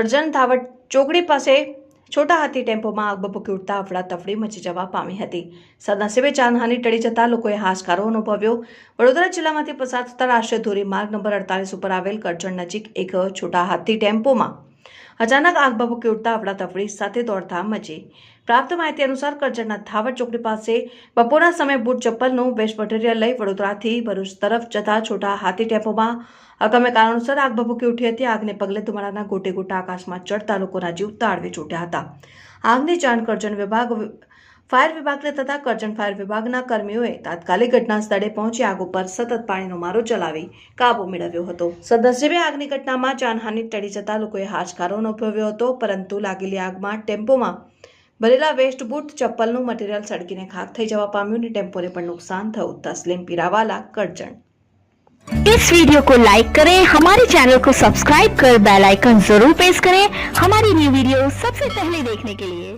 કરજણ ધાવડ ચોકડી પાસે છોટા હાથી ટેમ્પોમાં આગ ભભૂકી ઉઠતા અફડાતફડી મચી જવા પામી હતી. સદનસીબે જાનહાનિ ટળી જતા લોકોએ હાશકારો અનુભવ્યો. વડોદરા જિલ્લામાંથી પસાર થતા રાષ્ટ્રીય ધોરીમાર્ગ નંબર 48 ઉપર આવેલ કરજણ નજીક એક છોટા હાથી ટેમ્પોમાં અચાનક આગ ભભૂકી ઉઠતા અફડાતફડી સાથે દોડધામ મચી. પ્રાપ્ત માહિતી અનુસાર કરજણના ધાવડ ચોકડી પાસે બપોરના સમયે બૂટ ચપ્પલનું વેસ્ટ મટીરિયલ લઈ વડોદરાથી ભરૂચ તરફ જતા છોટા હાથી ટેમ્પોમાં અગમ્ય કારણોસર આગ ભભૂકી ઉઠી હતી. આગને પગલે ધુમાડાના ગોટે ગોટા આકાશમાં ચડતા લોકોના જીવ તાળવે ચોંટ્યા હતા. આગની જાણ કરજણ ફાયર વિભાગને થતા કરજણ ફાયર વિભાગના કર્મીઓએ તાત્કાલિક ઘટના સ્થળે પહોંચી આગ ઉપર સતત પાણીનો મારો ચલાવી કાબુ મેળવ્યો હતો. સદનસીબે આગની ઘટનામાં જાનહાનિ ટળી જતા લોકોએ હાશકારો અનુભવ્યો હતો, પરંતુ લાગેલી આગમાં ટેમ્પોમાં ભરેલા વેસ્ટ બૂટ ચપ્પલનું મટીરિयल સળગીને ખાક થઈ જવા પામ્યું અને ટેમ્પોને પણ नुकसान થયું. तस्लीम पीरावाला करजण। इस वीडियो को लाइक करें, हमारे चैनल को सब्सक्राइब कर बेल आइकन जरूर प्रेस करें हमारी न्यू वीडियो सबसे पहले देखने के लिए।